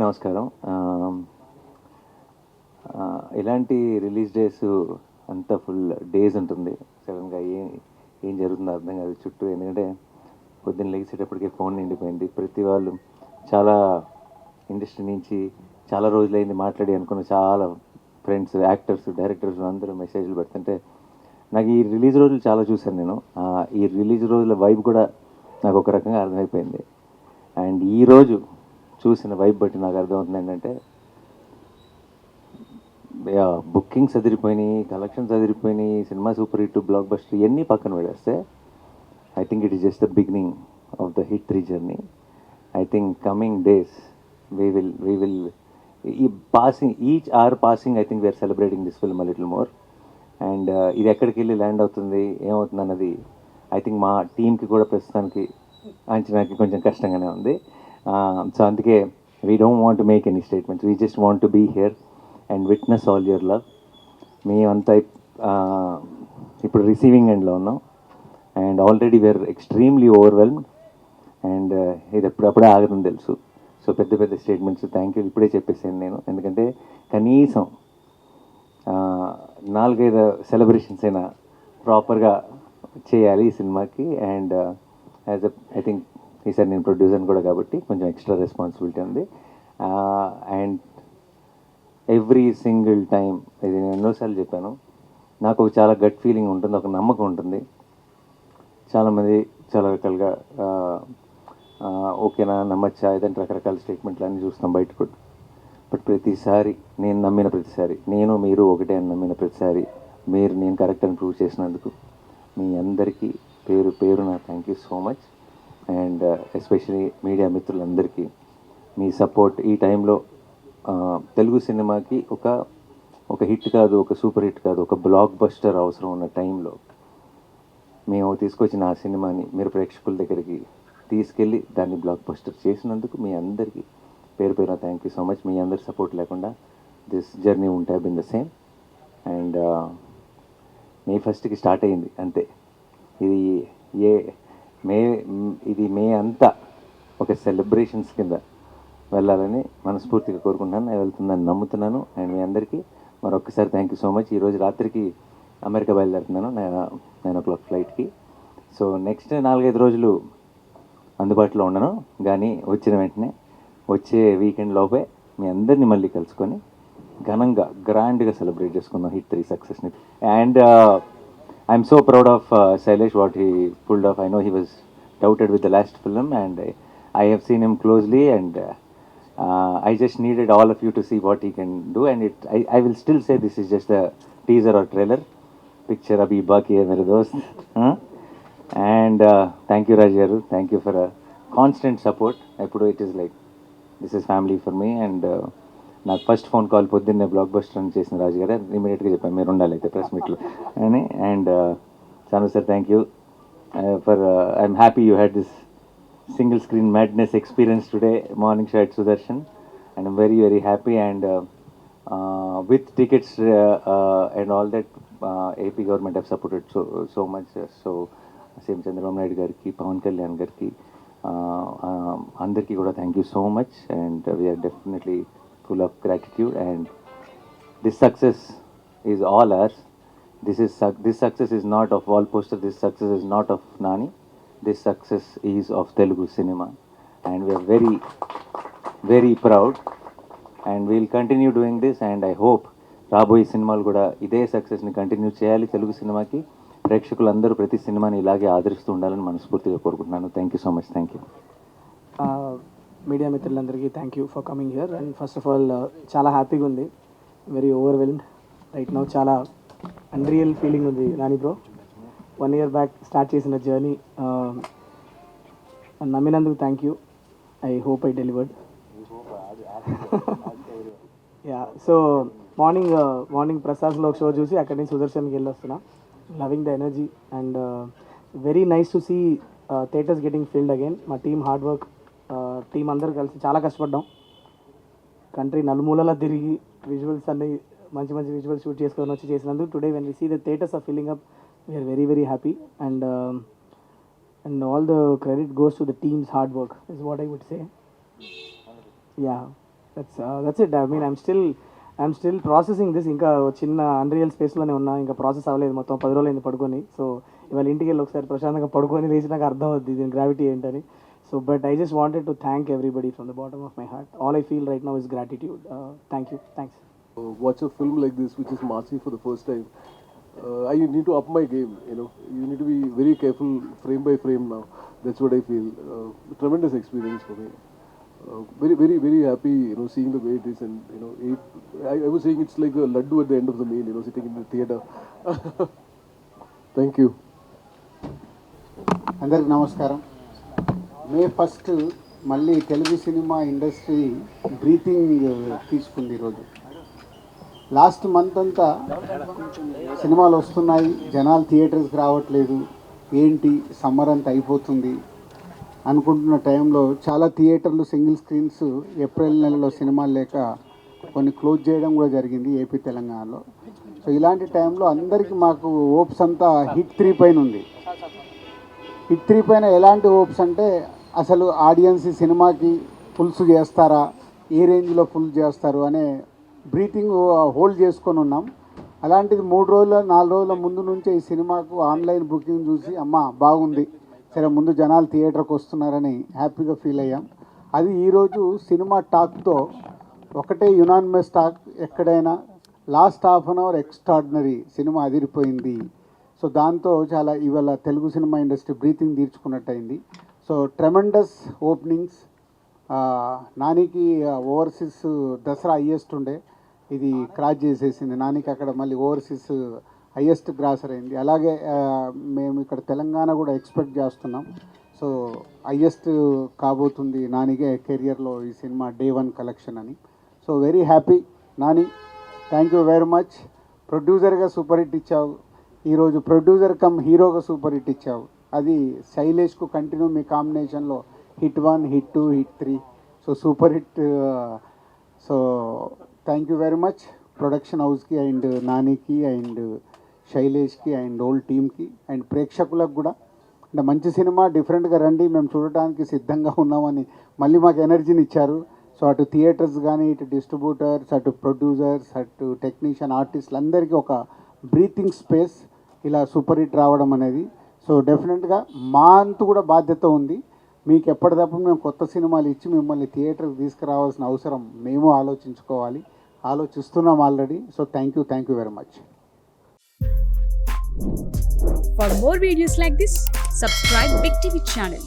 నమస్కారం. ఇలాంటి release days అంతా ఫుల్ డేస్ ఉంటుంది. సడన్గా ఏం జరుగుతుందో అర్థం కాదు చుట్టూ. ఎందుకంటే పొద్దున్న లేచేటప్పటికే ఫోన్ నిండిపోయింది. ప్రతి వాళ్ళు చాలా ఇండస్ట్రీ నుంచి చాలా రోజులైంది మాట్లాడి అనుకున్న చాలా ఫ్రెండ్స్, యాక్టర్స్, డైరెక్టర్స్ అందరూ మెసేజ్లు పెడుతుంటే నాకు ఈ రిలీజ్ రోజులు చాలా చూశాను నేను. ఈ రిలీజ్ రోజుల వైబ్ కూడా నాకు ఒక రకంగా అర్థమైపోయింది. అండ్ ఈరోజు చూసిన వైబ్ బట్టి నాకు అర్థమవుతుంది ఏంటంటే బుకింగ్స్ అదిరిపోయినాయి, కలెక్షన్స్ అదిరిపోయినాయి, cinema super hit, blockbuster ఇవన్నీ పక్కన పెడేస్తే I think it is just the beginning of the hit 3 journey. I think coming days we will ఈ passing each or passing I think we're celebrating this film a little more. And ఇది ఎక్కడికి వెళ్ళి land అవుతుంది, ఏమవుతుంది అన్నది I think మా టీంకి కూడా ప్రస్తుతానికి అంచనాకి కొంచెం కష్టంగానే ఉంది. సో అందుకే we don't want to make any statements, we just want to be here and witness all your love. మేమంతా ఇప్పుడు రిసీవింగ్ ఎండ్లో ఉన్నాం and already we are extremely overwhelmed. అండ్ ఇది ఎప్పుడప్పుడే ఆగదని తెలుసు. సో పెద్ద పెద్ద స్టేట్మెంట్స్ థ్యాంక్ యూ ఇప్పుడే చెప్పేసాను నేను. ఎందుకంటే కనీసం 4-5 సెలబ్రేషన్స్ అయినా ప్రాపర్గా చేయాలి ఈ సినిమాకి. అండ్ యాజ్ ఐ థింక్ ఈసారి నేను ప్రొడ్యూసర్ని కూడా కాబట్టి కొంచెం ఎక్స్ట్రా రెస్పాన్సిబిలిటీ ఉంది. అండ్ ఎవ్రీ సింగిల్ టైం, ఇది నేను ఎన్నోసార్లు చెప్పాను, నాకు ఒక చాలా గట్ ఫీలింగ్ ఉంటుంది, ఒక నమ్మకం ఉంటుంది. చాలామంది చాలా రకాలుగా ఓకేనా, నమ్మచ్చా, ఏదంటే రకరకాల స్టేట్మెంట్లు అన్నీ చూస్తాం బయట కూడా. బట్ ప్రతిసారి నేను నమ్మిన ప్రతిసారి, నేను మీరు ఒకటే అని నమ్మిన ప్రతిసారి మీరు నేను కరెక్ట్ అని ప్రూవ్ చేసినందుకు మీ అందరికీ పేరు పేరున thank you so much. And especially media మిత్రులందరికీ మీ సపోర్ట్ ఈ టైంలో తెలుగు సినిమాకి ఒక హిట్ కాదు, ఒక సూపర్ హిట్ కాదు, ఒక బ్లాక్ బస్టర్ అవసరం ఉన్న టైంలో మేము తీసుకొచ్చిన ఆ సినిమాని మీరు ప్రేక్షకుల దగ్గరికి తీసుకెళ్ళి దాన్ని బ్లాక్ బస్టర్ చేసినందుకు మీ అందరికీ పేరు పేరున థ్యాంక్ యూ సో మచ్. మీ అందరి సపోర్ట్ లేకుండా దిస్ జర్నీ ఉంటే have been the same. And May 1కి స్టార్ట్ అయింది అంతే. ఇది మే అంతా ఒక సెలబ్రేషన్స్ కింద వెళ్ళాలని మనస్ఫూర్తిగా కోరుకుంటున్నాను. నేను వెళ్తుందని నమ్ముతున్నాను. అండ్ మీ అందరికీ మరొకసారి థ్యాంక్ యూ సో మచ్. ఈరోజు రాత్రికి అమెరికా బయలుదేరుతున్నాను 9 o'clock ఫ్లైట్కి. సో నెక్స్ట్ 4-5 రోజులు అందుబాటులో ఉండను, కానీ వచ్చిన వెంటనే వచ్చే వీకెండ్ లోపే మీ అందరినీ మళ్ళీ కలుసుకొని ఘనంగా గ్రాండ్గా సెలబ్రేట్ చేసుకుందాం హిట్ 3 సక్సెస్ని. And I'm so proud of Shailesh, what he pulled off. I know he was doubted with the last film and I have seen him closely and I just needed all of you to see what he can do. And I will still say this is just a teaser or trailer. Picture abhi baki hai mere dost. And thank you Raj garu, thank you for a constant support. Eppudu it is like this is family for me. And నాకు first phone call పొద్దున్నే block buster అని చేసిన రాజు గారు ఇమీడియట్గా చెప్పాను మీరు ఉండాలి అయితే ప్రెస్ మీట్లో అని. And Chanu sir thank you for I'm happy you had this single screen madness experience today morning show at Sudarshan, and I'm very very happy. And with tickets and all that, AP government have supported so much. So same Chandrababu Naidu gariki, Pawan Kalyan gariki, andarki kuda thank you so much. And we are definitely full of gratitude. And this success is all ours. This success is not of wall poster, this success is not of Nani, this success is of Telugu cinema. And we are very very proud and we will continue doing this. And I hope రాబోయే సినిమాలు కూడా ఇదే సక్సెస్ని continue చేయాలి. తెలుగు సినిమాకి ప్రేక్షకులందరూ ప్రతి సినిమాని ఇలాగే ఆదరిస్తూ ఉండాలని మనస్ఫూర్తిగా కోరుకుంటున్నాను. Thank you so much. Thank you. Media మిత్రులందరికీ thank you for coming here. And first of all చాలా హ్యాపీగా ఉంది, వెరీ ఓవర్వెల్మ్డ్ రైట్ నౌ. చాలా అన్రియల్ ఫీలింగ్ ఉంది Nani bro. 1 year back start చేసిన జర్నీ నమ్మినందుకు thank you. I hope I delivered. Yeah, so morning ప్రసాద్లో ఒక షో చూసి అక్కడి నుంచి సుదర్శన్కి వెళ్ళొస్తున్నా. Loving the energy and very nice to see theatres getting filled again. మా టీమ్ హార్డ్ వర్క్, టీం అందరూ కలిసి చాలా కష్టపడ్డాం. కంట్రీ నలుమూలలా తిరిగి విజువల్స్ అన్ని మంచి విజువల్స్ షూట్ చేసుకొని వచ్చి చేసినందుకు today when we see the theatres are filling up, we are very very happy. And all the credit goes to the team's hard work is what I would say. Yeah, that's it. I mean, I'm still processing this. ఇంకా చిన్న unreal స్పేస్లోనే ఉన్నా, ఇంకా process అవ్వలేదు. మొత్తం 10 రోజులు అయింది పడుకొని. So ఇవాళ ఇంటికి వెళ్ళి ఒకసారి ప్రశాంతంగా పడుకొని లేచి నాకు అర్థం అవుద్ది దీని గ్రావిటీ ఏంటని. So but I just wanted to thank everybody from the bottom of my heart. All I feel right now is gratitude. Thank you, thanks. Watch a film like this, which is Maasi for the first time. I need to up my game. You need to be very careful frame by frame now. That's what I feel. Tremendous experience for me. Very, very, very happy. Seeing the way it is, and I was saying it's like a laddu at the end of the meal. Sitting in the theater. Thank you. అందరికి నమస్కారం. మే 1 మళ్ళీ Telugu cinema industry breathing తీసుకుంది ఈరోజు. Last month అంతా సినిమాలు వస్తున్నాయి, జనాలు థియేటర్స్కి రావట్లేదు, ఏంటి సమ్మర్ అంతా అయిపోతుంది అనుకుంటున్న టైంలో చాలా థియేటర్లు సింగిల్ స్క్రీన్స్ ఏప్రిల్ నెలలో సినిమాలు లేక కొన్ని క్లోజ్ చేయడం కూడా జరిగింది ఏపీ తెలంగాణలో. సో ఇలాంటి టైంలో అందరికీ మాకు హోప్స్ అంతా హిట్ 3 పైన ఉంది. హిట్ 3 పైన ఎలాంటి హోప్స్ అంటే అసలు ఆడియన్స్ ఈ సినిమాకి ఫుల్స్ చేస్తారా, ఏ రేంజ్లో ఫుల్ చేస్తారు అనే బ్రీతింగ్ హోల్డ్ చేసుకొని ఉన్నాం. అలాంటిది 3 రోజుల 4 రోజుల ముందు నుంచే ఈ సినిమాకు ఆన్లైన్ బుకింగ్ చూసి అమ్మ బాగుంది, సరే ముందు జనాలు థియేటర్కి వస్తున్నారని హ్యాపీగా ఫీల్ అయ్యాం. అది ఈరోజు సినిమా టాక్తో ఒకటే యునానిమస్ టాక్, ఎక్కడైనా last half an hour extraordinary, cinema అదిరిపోయింది. సో దాంతో చాలా ఇవాళ తెలుగు సినిమా ఇండస్ట్రీ బ్రీతింగ్ తీర్చుకున్నట్టయింది. So tremendous openings. నానికి ఓవర్సీస్ దసరా హయ్యెస్ట్ ఉండే, ఇది క్రాస్ చేసేసింది. నానికి అక్కడ మళ్ళీ ఓవర్సీస్ హయ్యెస్ట్ గ్రాసర్ అయింది. అలాగే మేము ఇక్కడ తెలంగాణ కూడా ఎక్స్పెక్ట్ చేస్తున్నాం. సో హయ్యెస్ట్ కాబోతుంది నానిగే కెరియర్లో ఈ సినిమా డే 1 కలెక్షన్ అని. So very happy Nani, thank you very much. ప్రొడ్యూసర్గా సూపర్ హిట్ ఇచ్చావు, ఈరోజు ప్రొడ్యూసర్ కమ్ హీరోగా సూపర్ హిట్ ఇచ్చావు. అది శైలేష్కు కంటిన్యూ మీ కాంబినేషన్లో hit 1, hit 2, hit 3. So super hit. So thank you very much production హౌస్కి అండ్ నానికి అండ్ శైలేష్కి అండ్ ఓల్ టీమ్కి అండ్ ప్రేక్షకులకు కూడా. అంటే మంచి సినిమా డిఫరెంట్గా రండి, మేము చూడటానికి సిద్ధంగా ఉన్నామని మళ్ళీ మాకు ఎనర్జీని ఇచ్చారు. సో అటు థియేటర్స్ కానీ, ఇటు డిస్ట్రిబ్యూటర్స్, అటు ప్రొడ్యూసర్స్, అటు టెక్నీషియన్, ఆర్టిస్టులు అందరికీ ఒక బ్రీతింగ్ స్పేస్ ఇలా సూపర్ హిట్ రావడం అనేది. సో డెఫినెట్గా మా అంతు కూడా బాధ్యత ఉంది. మీకు ఎప్పటికప్పుడు మేము కొత్త సినిమాలు ఇచ్చి మిమ్మల్ని థియేటర్కి తీసుకురావాల్సిన అవసరం మేము ఆలోచించుకోవాలి, ఆలోచిస్తున్నాం already. So thank you very much. For more videos like this, subscribe Big TV channel.